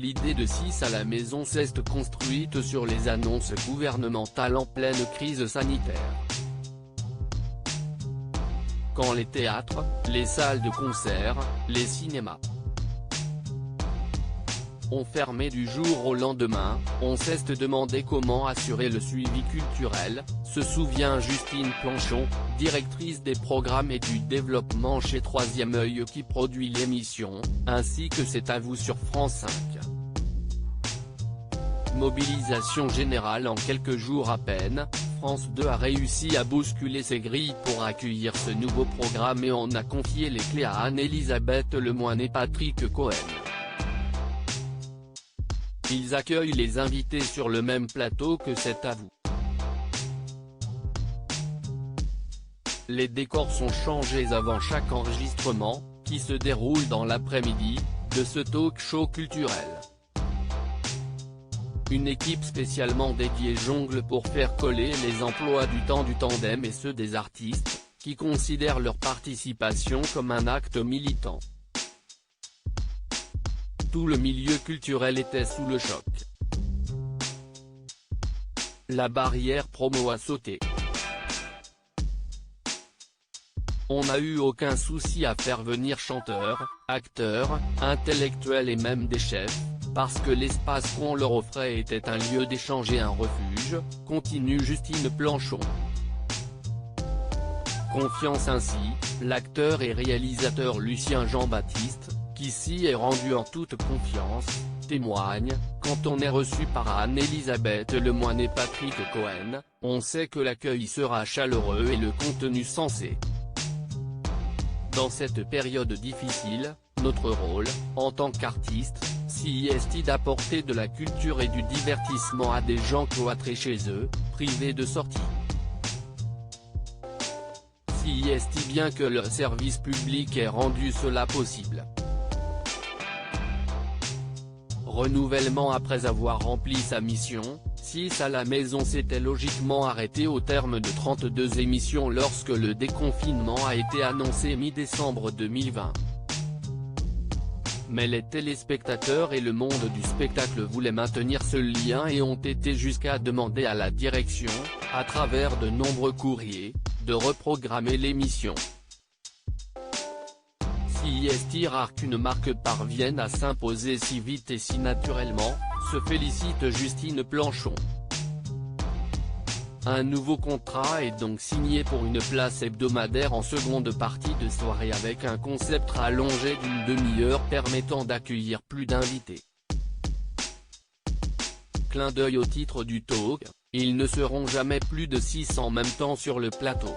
L'idée de 6 à la maison s'est construite sur les annonces gouvernementales en pleine crise sanitaire. Quand les théâtres, les salles de concert, les cinémas ont fermé du jour au lendemain, on s'est demandé comment assurer le suivi culturel, se souvient Justine Planchon, directrice des programmes et du développement chez Troisième Œil qui produit l'émission, ainsi que C'est à vous sur France 5. Mobilisation générale en quelques jours à peine, France 2 a réussi à bousculer ses grilles pour accueillir ce nouveau programme et en a confié les clés à Anne-Elisabeth Lemoine et Patrick Cohen. Ils accueillent les invités sur le même plateau que C'est à vous. Les décors sont changés avant chaque enregistrement, qui se déroule dans l'après-midi, de ce talk show culturel. Une équipe spécialement dédiée jongle pour faire coller les emplois du temps du tandem et ceux des artistes, qui considèrent leur participation comme un acte militant. Tout le milieu culturel était sous le choc. La barrière promo a sauté. On n'a eu aucun souci à faire venir chanteurs, acteurs, intellectuels et même des chefs, parce que l'espace qu'on leur offrait était un lieu d'échange et un refuge, continue Justine Planchon. Confiance ainsi, l'acteur et réalisateur Lucien Jean-Baptiste, qui s'y est rendu en toute confiance, témoigne, quand on est reçu par Anne-Elisabeth Lemoine et Patrick Cohen, on sait que l'accueil sera chaleureux et le contenu sensé. Dans cette période difficile, notre rôle, en tant qu'artiste, c'est d'apporter de la culture et du divertissement à des gens cloîtrés chez eux, privés de sortie. C'est bien que le service public ait rendu cela possible. Renouvellement. Après avoir rempli sa mission, 6 à la maison s'était logiquement arrêté au terme de 32 émissions lorsque le déconfinement a été annoncé mi-décembre 2020. Mais les téléspectateurs et le monde du spectacle voulaient maintenir ce lien et ont été jusqu'à demander à la direction, à travers de nombreux courriers, de reprogrammer l'émission. C'est rare qu'une marque parvienne à s'imposer si vite et si naturellement, se félicite Justine Planchon. Un nouveau contrat est donc signé pour une place hebdomadaire en seconde partie de soirée avec un concept rallongé d'une demi-heure permettant d'accueillir plus d'invités. Clin d'œil au titre du talk, ils ne seront jamais plus de 6 en même temps sur le plateau.